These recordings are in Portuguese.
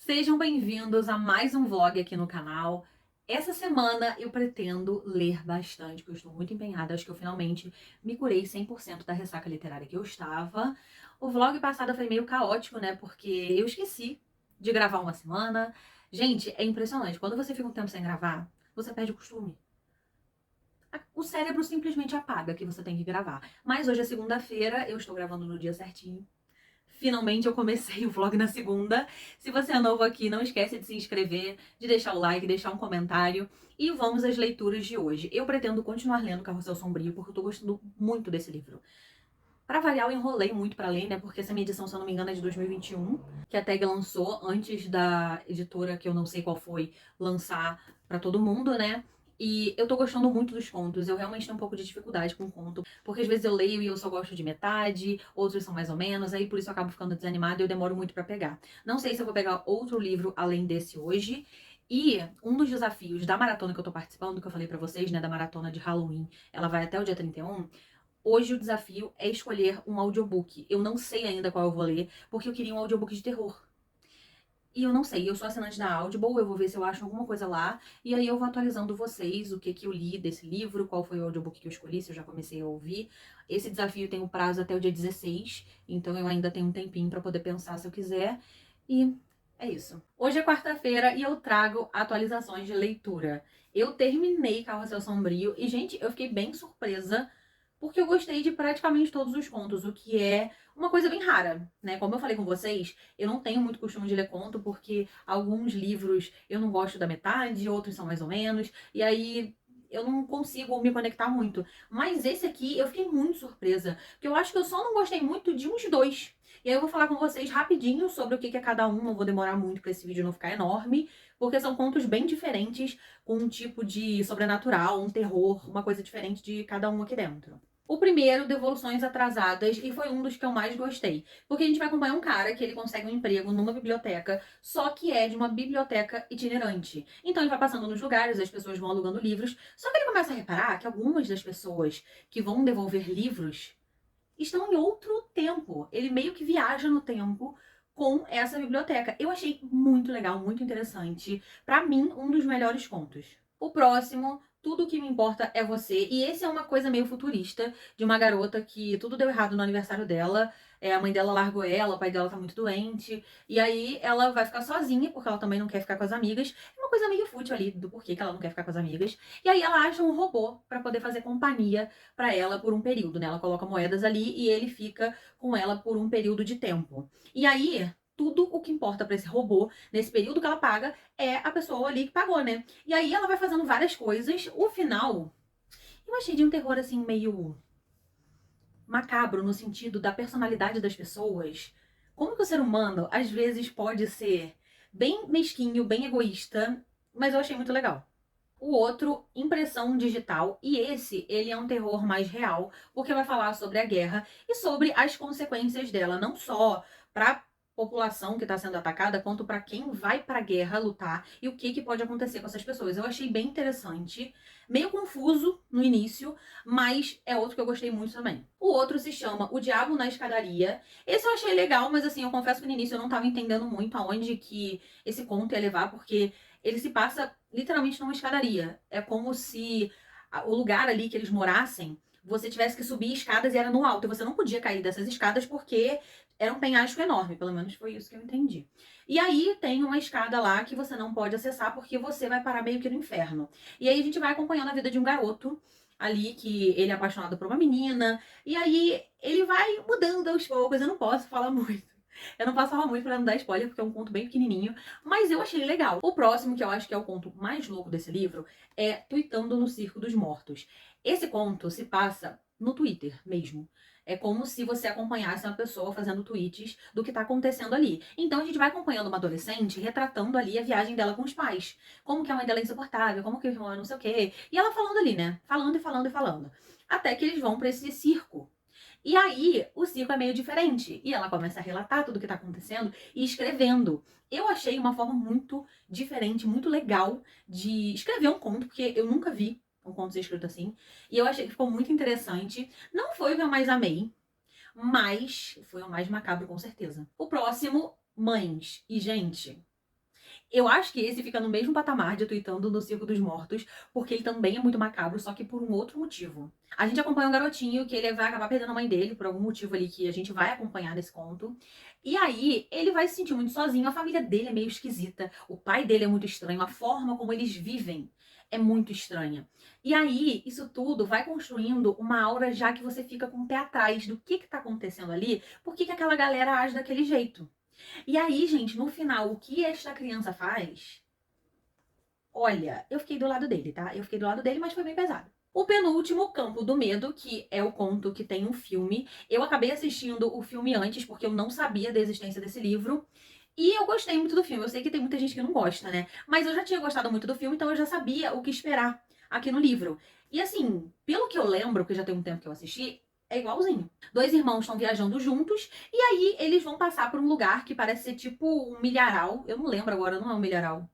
Sejam bem-vindos a mais um vlog aqui no canal. Essa semana eu pretendo ler bastante, porque eu estou muito empenhada. Acho que eu finalmente me curei 100% da ressaca literária que eu estava. O vlog passado foi meio caótico, né? Porque eu esqueci de gravar uma semana. Gente, é impressionante. Quando você fica um tempo sem gravar, você perde o costume. O cérebro simplesmente apaga que você tem que gravar. Mas hoje é segunda-feira, eu estou gravando no dia certinho. Finalmente eu comecei o vlog na segunda. Se você é novo aqui, não esquece de se inscrever, de deixar o like, deixar um comentário. E vamos às leituras de hoje. Eu pretendo continuar lendo Carrossel Sombrio, porque eu tô gostando muito desse livro. Pra variar, eu enrolei muito pra ler, né? Porque essa minha edição, se eu não me engano, é de 2021, que a Tag lançou antes da editora, que eu não sei qual foi, lançar pra todo mundo, né? E eu tô gostando muito dos contos. Eu realmente tenho um pouco de dificuldade com conto. Porque às vezes eu leio e eu só gosto de metade, outros são mais ou menos, aí por isso eu acabo ficando desanimada e eu demoro muito pra pegar. Não sei se eu vou pegar outro livro além desse hoje. E um dos desafios da maratona que eu tô participando, que eu falei pra vocês, né, da maratona de Halloween, ela vai até o dia 31. Hoje o desafio é escolher um audiobook. Eu não sei ainda qual eu vou ler, porque eu queria um audiobook de terror. E eu não sei, eu sou assinante da Audible, eu vou ver se eu acho alguma coisa lá, e aí eu vou atualizando vocês o que que eu li desse livro, qual foi o audiobook que eu escolhi, se eu já comecei a ouvir. Esse desafio tem o prazo até o dia 16, então eu ainda tenho um tempinho pra poder pensar se eu quiser. E é isso. Hoje é quarta-feira e eu trago atualizações de leitura. Eu terminei Carrossel Sombrio e, gente, eu fiquei bem surpresa porque eu gostei de praticamente todos os contos, o que é uma coisa bem rara, né? Como eu falei com vocês, eu não tenho muito costume de ler conto, porque alguns livros eu não gosto da metade, outros são mais ou menos, e aí eu não consigo me conectar muito. Mas esse aqui eu fiquei muito surpresa, porque eu acho que eu só não gostei muito de uns dois. E aí eu vou falar com vocês rapidinho sobre o que é cada um, não vou demorar muito pra esse vídeo não ficar enorme, porque são contos bem diferentes, com um tipo de sobrenatural, um terror, uma coisa diferente de cada um aqui dentro. O primeiro, Devoluções Atrasadas, e foi um dos que eu mais gostei. Porque a gente vai acompanhar um cara que ele consegue um emprego numa biblioteca, só que é de uma biblioteca itinerante. Então ele vai passando nos lugares, as pessoas vão alugando livros, só que ele começa a reparar que algumas das pessoas que vão devolver livros estão em outro tempo. Ele meio que viaja no tempo com essa biblioteca. Eu achei muito legal, muito interessante. Pra mim, um dos melhores contos. O próximo, Tudo o que me importa é você. E esse é uma coisa meio futurista, de uma garota que tudo deu errado no aniversário dela. A mãe dela largou ela, o pai dela tá muito doente. E aí ela vai ficar sozinha, porque ela também não quer ficar com as amigas. É uma coisa meio fútil ali, do porquê que ela não quer ficar com as amigas. E aí ela acha um robô pra poder fazer companhia pra ela por um período, né? Ela coloca moedas ali e ele fica com ela por um período de tempo. E aí, tudo o que importa pra esse robô, nesse período que ela paga, é a pessoa ali que pagou, né? E aí ela vai fazendo várias coisas. O final, eu achei de um terror assim meio macabro no sentido da personalidade das pessoas. Como que o ser humano às vezes pode ser bem mesquinho, bem egoísta, mas eu achei muito legal. O outro, Impressão Digital, e esse, ele é um terror mais real, porque vai falar sobre a guerra e sobre as consequências dela, não só para população que está sendo atacada, quanto para quem vai para a guerra lutar e o que, que pode acontecer com essas pessoas. Eu achei bem interessante, meio confuso no início, mas é outro que eu gostei muito também. O outro se chama O Diabo na Escadaria. Esse eu achei legal, mas assim, eu confesso que no início eu não estava entendendo muito aonde que esse conto ia levar, porque ele se passa literalmente numa escadaria. É como se o lugar ali que eles morassem, você tivesse que subir escadas e era no alto. E você não podia cair dessas escadas porque era um penhasco enorme. Pelo menos foi isso que eu entendi. E aí tem uma escada lá que você não pode acessar porque você vai parar meio que no inferno. E aí a gente vai acompanhando a vida de um garoto ali que ele é apaixonado por uma menina. E aí ele vai mudando aos poucos. Eu não posso falar muito. Eu não posso falar muito pra não dar spoiler, porque é um conto bem pequenininho, mas eu achei legal. O próximo, que eu acho que é o conto mais louco desse livro, é Tuitando no Circo dos Mortos. Esse conto se passa no Twitter mesmo. É como se você acompanhasse uma pessoa fazendo tweets do que tá acontecendo ali. Então a gente vai acompanhando uma adolescente retratando ali a viagem dela com os pais. Como que a mãe dela é insuportável, como que o irmão é não sei o quê. E ela falando ali, né? Falando e falando e falando. Até que eles vão pra esse circo. E aí, o circo é meio diferente. E ela começa a relatar tudo o que tá acontecendo e escrevendo. Eu achei uma forma muito diferente, muito legal de escrever um conto, porque eu nunca vi um conto ser escrito assim. E eu achei que ficou muito interessante. Não foi o que eu mais amei, mas foi o mais macabro com certeza. O próximo, Mães. E, gente, Eu acho que esse fica no mesmo patamar de Tweetando no Circo dos Mortos, porque ele também é muito macabro, só que por um outro motivo. A gente acompanha um garotinho que ele vai acabar perdendo a mãe dele, por algum motivo ali que a gente vai acompanhar nesse conto. E aí, ele vai se sentir muito sozinho, a família dele é meio esquisita, o pai dele é muito estranho, a forma como eles vivem é muito estranha. E aí, isso tudo vai construindo uma aura já que você fica com o pé atrás do que tá acontecendo ali, por que aquela galera age daquele jeito. E aí, gente, no final, o que esta criança faz? Olha, eu fiquei do lado dele, tá? Eu fiquei do lado dele, mas foi bem pesado. O penúltimo, Campo do Medo, que é o conto que tem um filme. Eu acabei assistindo o filme antes, porque eu não sabia da existência desse livro. E eu gostei muito do filme. Eu sei que tem muita gente que não gosta, né? Mas eu já tinha gostado muito do filme, então eu já sabia o que esperar aqui no livro. E assim, pelo que eu lembro, que já tem um tempo que eu assisti, é igualzinho. Dois irmãos estão viajando juntos, e aí eles vão passar por um lugar que parece ser tipo um milharal. Eu não lembro agora, não é um milharal.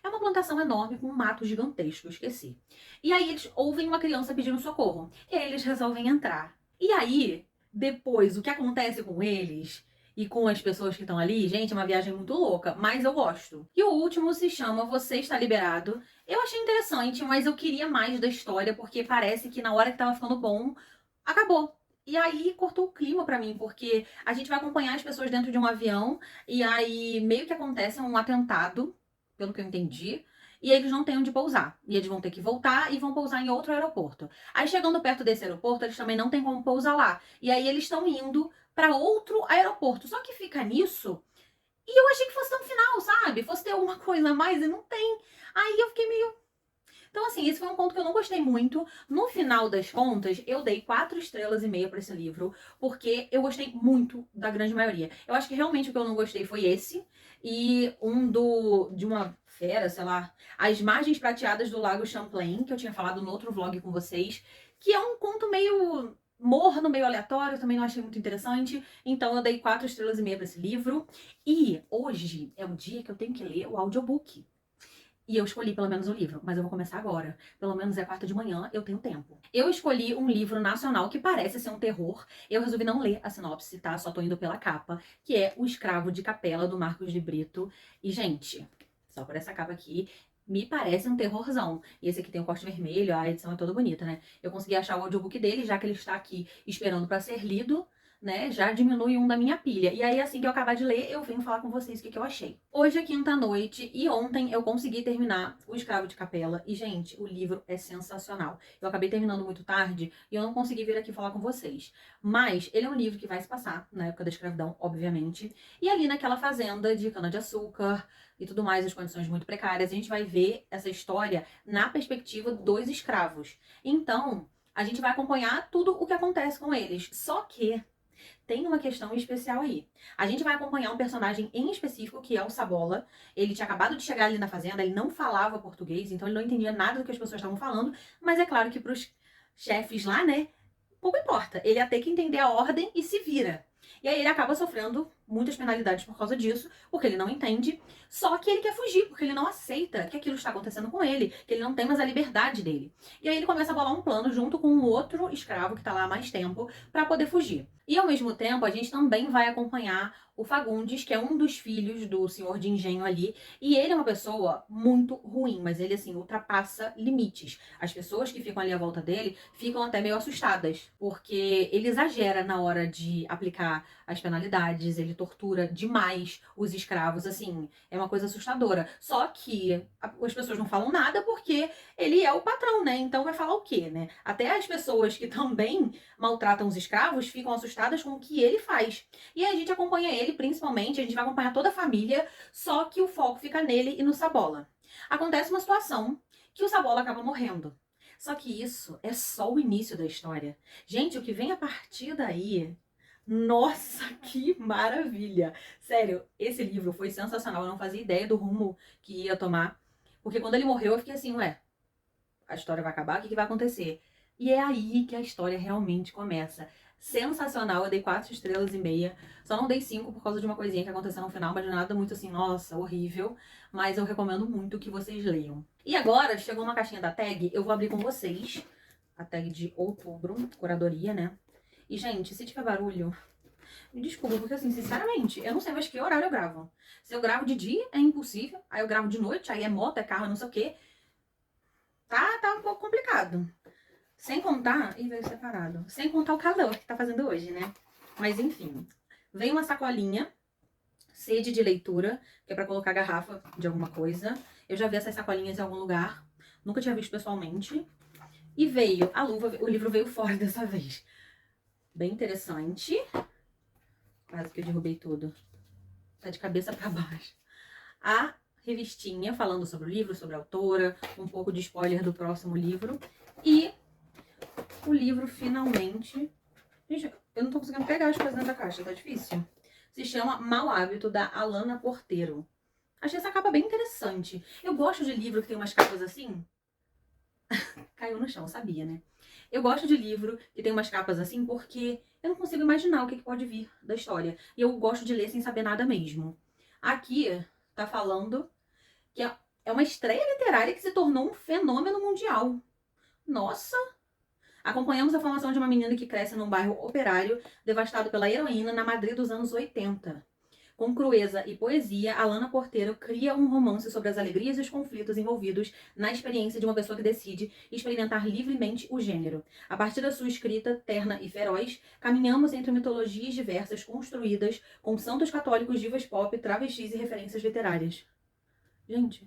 É uma plantação enorme com um mato gigantesco, eu esqueci. E aí eles ouvem uma criança pedindo socorro. E aí eles resolvem entrar. E aí, depois, o que acontece com eles e com as pessoas que estão ali, gente, é uma viagem muito louca, mas eu gosto. E o último se chama Você Está Liberado. Eu achei interessante, mas eu queria mais da história, porque parece que na hora que tava ficando bom, acabou. E aí cortou o clima pra mim, porque a gente vai acompanhar as pessoas dentro de um avião, e aí meio que acontece um atentado, pelo que eu entendi, e eles não têm onde pousar. E eles vão ter que voltar e vão pousar em outro aeroporto. Aí chegando perto desse aeroporto, eles também não têm como pousar lá. E aí eles estão indo pra outro aeroporto. Só que fica nisso, e eu achei que fosse ter um final, sabe? Fosse ter alguma coisa a mais e não tem. Aí eu fiquei meio. Então, assim, esse foi um conto que eu não gostei muito. No final das contas, eu dei 4,5 estrelas pra esse livro, porque eu gostei muito da grande maioria. Eu acho que realmente o que eu não gostei foi esse, e um de uma fera, sei lá, As Margens Prateadas do Lago Champlain, que eu tinha falado no outro vlog com vocês, que é um conto meio morno, meio aleatório, também não achei muito interessante. Então eu dei 4,5 estrelas pra esse livro. E hoje é o dia que eu tenho que ler o audiobook. E eu escolhi pelo menos um livro, mas eu vou começar agora. Pelo menos é quarta de manhã, eu tenho tempo. Eu escolhi um livro nacional que parece ser um terror. Eu resolvi não ler a sinopse, tá? Só tô indo pela capa, que é O Escravo de Capela, do Marcos de Brito. E, gente, só por essa capa aqui, me parece um terrorzão. E esse aqui tem o corte vermelho, a edição é toda bonita, né? Eu consegui achar o audiobook dele, já que ele está aqui esperando pra ser lido, né, já diminui um da minha pilha. E aí, assim que eu acabar de ler, eu venho falar com vocês o que eu achei. Hoje é quinta-noite e ontem eu consegui terminar O Escravo de Capela. E, gente, o livro é sensacional. Eu acabei terminando muito tarde e eu não consegui vir aqui falar com vocês. Mas ele é um livro que vai se passar na época da escravidão, obviamente. E ali naquela fazenda de cana-de-açúcar e tudo mais, as condições muito precárias, a gente vai ver essa história na perspectiva dos escravos. Então, a gente vai acompanhar tudo o que acontece com eles. Só que tem uma questão especial aí. A gente vai acompanhar um personagem em específico, que é o Sabola. Ele tinha acabado de chegar ali na fazenda, ele não falava português, então ele não entendia nada do que as pessoas estavam falando, mas é claro que pros chefes lá, né, pouco importa. Ele ia ter que entender a ordem e se vira. E aí ele acaba sofrendo muitas penalidades por causa disso, porque ele não entende. Só que ele quer fugir, porque ele não aceita que aquilo está acontecendo com ele, que ele não tem mais a liberdade dele. E aí ele começa a bolar um plano junto com um outro escravo que tá lá há mais tempo para poder fugir. E ao mesmo tempo, a gente também vai acompanhar o Fagundes, que é um dos filhos do senhor de engenho ali, e ele é uma pessoa muito ruim, mas ele assim ultrapassa limites. As pessoas que ficam ali à volta dele ficam até meio assustadas, porque ele exagera na hora de aplicar as penalidades, ele tortura demais os escravos, assim, é uma coisa assustadora. Só que as pessoas não falam nada porque ele é o patrão, né? Então vai falar o quê, né? Até as pessoas que também maltratam os escravos ficam assustadas com o que ele faz. E aí a gente acompanha ele, principalmente, a gente vai acompanhar toda a família, só que o foco fica nele e no Sabola. Acontece uma situação que o Sabola acaba morrendo. Só que isso é só o início da história. Gente, o que vem a partir daí, nossa, que maravilha! Sério, esse livro foi sensacional. Eu não fazia ideia do rumo que ia tomar. Porque quando ele morreu, eu fiquei assim, ué, a história vai acabar? O que vai acontecer? E é aí que a história realmente começa. Sensacional, eu dei 4,5 estrelas. Só não dei 5 por causa de uma coisinha que aconteceu no final, mas nada muito assim, nossa, horrível. Mas eu recomendo muito que vocês leiam. E agora, chegou uma caixinha da tag, eu vou abrir com vocês. A tag de outubro, curadoria, né? E, gente, se tiver barulho, Me desculpa, porque assim, sinceramente, eu não sei mais que horário eu gravo. Se eu gravo de dia, é impossível. Aí eu gravo de noite, aí é moto, é carro, não sei o quê. Tá um pouco complicado. Sem contar. Ih, veio separado. Sem contar o calor que tá fazendo hoje, né? Mas enfim. Vem uma sacolinha, sede de leitura, que é pra colocar garrafa de alguma coisa. Eu já vi essas sacolinhas em algum lugar. Nunca tinha visto pessoalmente. E veio a luva, o livro veio fora dessa vez. Bem interessante. Quase que eu derrubei tudo. Tá de cabeça pra baixo. A revistinha falando sobre o livro, sobre a autora, um pouco de spoiler do próximo livro. E o livro finalmente. Gente, eu não tô conseguindo pegar as coisas dentro da caixa, tá difícil. Se chama Mau Hábito, da Alana Porteiro. Achei essa capa bem interessante. Eu gosto de livro que tem umas capas assim. Caiu no chão, sabia, né? Eu gosto de livro que tem umas capas assim porque eu não consigo imaginar o que pode vir da história. E eu gosto de ler sem saber nada mesmo. Aqui tá falando que é uma estreia literária que se tornou um fenômeno mundial. Nossa! Acompanhamos a formação de uma menina que cresce num bairro operário devastado pela heroína na Madrid dos anos 80. Com crueza e poesia, Alana Porteiro cria um romance sobre as alegrias e os conflitos envolvidos na experiência de uma pessoa que decide experimentar livremente o gênero. A partir da sua escrita terna e feroz, caminhamos entre mitologias diversas construídas com santos católicos, divas pop, travestis e referências literárias. Gente,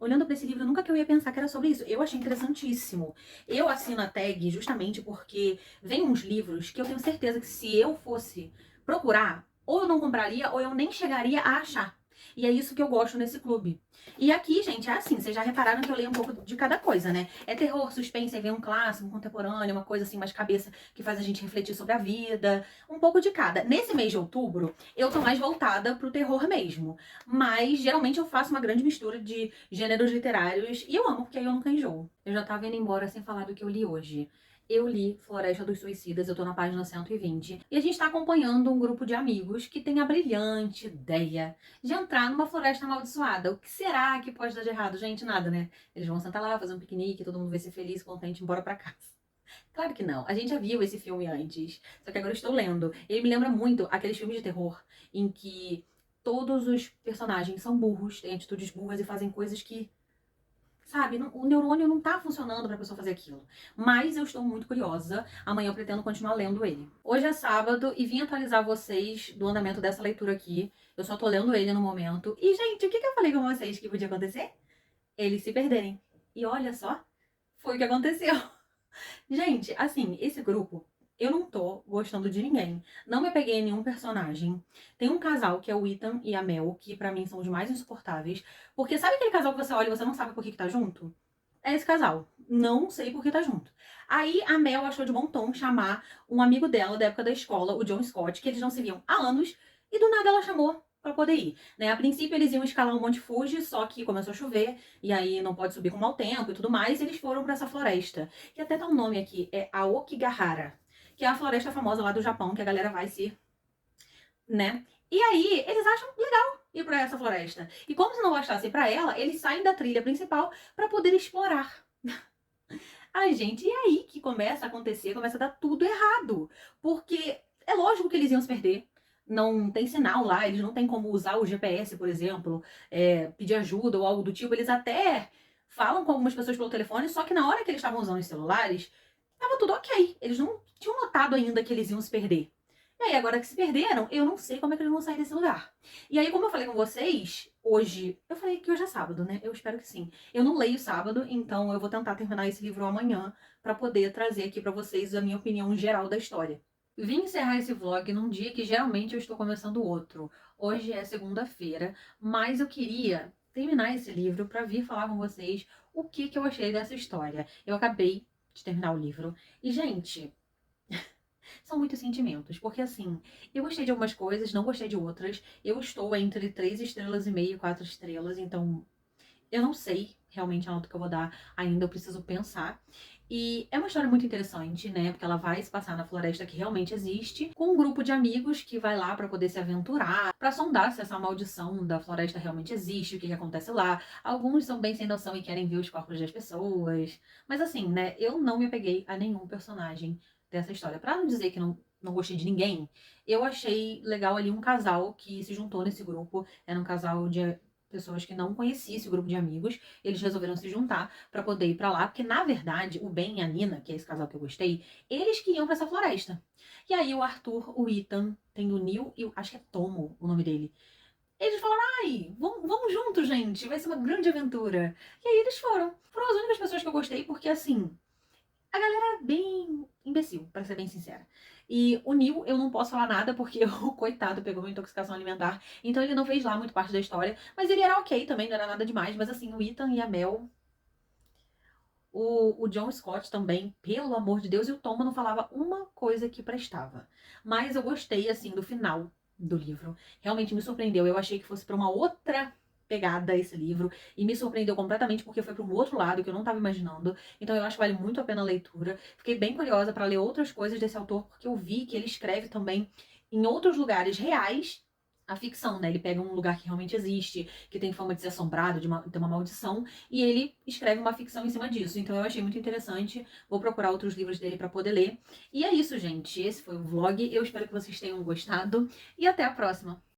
olhando para esse livro, nunca que eu ia pensar que era sobre isso. Eu achei interessantíssimo. Eu assino a tag justamente porque vem uns livros que eu tenho certeza que se eu fosse procurar, ou eu não compraria, ou eu nem chegaria a achar. E é isso que eu gosto nesse clube. E aqui, gente, é assim, vocês já repararam que eu leio um pouco de cada coisa, né? É terror, suspense, aí vem um clássico, um contemporâneo, uma coisa assim mais cabeça que faz a gente refletir sobre a vida, um pouco de cada. Nesse mês de outubro, eu tô mais voltada pro terror mesmo. Mas geralmente eu faço uma grande mistura de gêneros literários e eu amo, porque aí eu nunca enjoo. Eu já tava indo embora sem falar do que eu li hoje. Eu li Floresta dos Suicidas, eu tô na página 120, e a gente tá acompanhando um grupo de amigos que tem a brilhante ideia de entrar numa floresta amaldiçoada. O que será que pode dar de errado? Gente, nada, né? Eles vão sentar lá, fazer um piquenique, todo mundo vai ser feliz, contente, embora pra casa. Claro que não. A gente já viu esse filme antes. Só que agora eu estou lendo. Ele me lembra muito aqueles filmes de terror em que todos os personagens são burros, têm atitudes burras e fazem coisas que, sabe, o neurônio não tá funcionando pra pessoa fazer aquilo. Mas eu estou muito curiosa. Amanhã eu pretendo continuar lendo ele. Hoje é sábado e vim atualizar vocês do andamento dessa leitura aqui. Eu só tô lendo ele no momento. E, gente, o que eu falei com vocês que podia acontecer? Eles se perderem. E olha só, foi o que aconteceu. Gente, assim, esse grupo, eu não tô gostando de ninguém. Não me apeguei em nenhum personagem. Tem um casal que é o Ethan e a Mel, que pra mim são os mais insuportáveis. Porque sabe aquele casal que você olha e você não sabe por que tá junto? É esse casal. Não sei por que tá junto. Aí a Mel achou de bom tom chamar um amigo dela da época da escola, o John Scott, que eles não se viam há anos, e do nada ela chamou pra poder ir. Né? A princípio eles iam escalar um Monte Fuji, só que começou a chover, e aí não pode subir com mau tempo e tudo mais, e eles foram pra essa floresta. Que até tá um nome aqui, é Aokigahara, que é a floresta famosa lá do Japão, que a galera vai se, né? E aí eles acham legal ir pra essa floresta. E como se não bastasse pra ela, eles saem da trilha principal pra poder explorar. Ai, gente, e aí que começa a acontecer, começa a dar tudo errado. Porque é lógico que eles iam se perder. Não tem sinal lá, eles não têm como usar o GPS, por exemplo, pedir ajuda ou algo do tipo. Eles até falam com algumas pessoas pelo telefone, só que na hora que eles estavam usando os celulares, tava tudo ok. Eles não tinham notado ainda que eles iam se perder. E aí, agora que se perderam, eu não sei como é que eles vão sair desse lugar. E aí, como eu falei com vocês, hoje. Eu falei que hoje é sábado, né? Eu espero que sim. Eu não leio sábado, então eu vou tentar terminar esse livro amanhã pra poder trazer aqui pra vocês a minha opinião geral da história. Vim encerrar esse vlog num dia que geralmente eu estou começando outro. Hoje é segunda-feira, mas eu queria terminar esse livro pra vir falar com vocês o que eu achei dessa história. Eu acabei de terminar o livro e, gente, são muitos sentimentos, porque assim, eu gostei de algumas coisas, não gostei de outras. Eu estou entre 3,5 estrelas e 4 estrelas, então eu não sei realmente a nota que eu vou dar ainda, eu preciso pensar. E é uma história muito interessante, né? Porque ela vai se passar na floresta que realmente existe, com um grupo de amigos que vai lá pra poder se aventurar, pra sondar se essa maldição da floresta realmente existe, o que acontece lá. Alguns são bem sem noção e querem ver os corpos das pessoas. Mas assim, né? Eu não me apeguei a nenhum personagem dessa história. Pra não dizer que não não gostei de ninguém, eu achei legal ali um casal que se juntou nesse grupo. Era um casal de pessoas que não conhecia esse grupo de amigos. Eles resolveram se juntar pra poder ir pra lá, porque na verdade o Ben e a Nina, que é esse casal que eu gostei, eles que iam pra essa floresta. E aí o Arthur, o Ethan, tem o Neil e acho que é Tomo o nome dele. Eles falaram, ai, vamos juntos, gente, vai ser uma grande aventura. E aí eles foram. Foram as únicas pessoas que eu gostei, porque assim, a galera é bem imbecil, pra ser bem sincera. E o Neil, eu não posso falar nada, porque o coitado pegou uma intoxicação alimentar, então ele não fez lá muito parte da história, mas ele era ok também, não era nada demais. Mas assim, o Ethan e a Mel, o John Scott também, pelo amor de Deus, e o Tom não falava uma coisa que prestava. Mas eu gostei, assim, do final do livro. Realmente me surpreendeu. Eu achei que fosse pra uma outra pegada esse livro, e me surpreendeu completamente porque foi para um outro lado que eu não estava imaginando. Então eu acho que vale muito a pena a leitura. Fiquei bem curiosa para ler outras coisas desse autor, porque eu vi que ele escreve também em outros lugares reais a ficção, né? Ele pega um lugar que realmente existe, que tem fama de ser assombrado, de ter uma maldição, e ele escreve uma ficção em cima disso. Então eu achei muito interessante. Vou procurar outros livros dele para poder ler. E é isso, gente. Esse foi o vlog. Eu espero que vocês tenham gostado e até a próxima.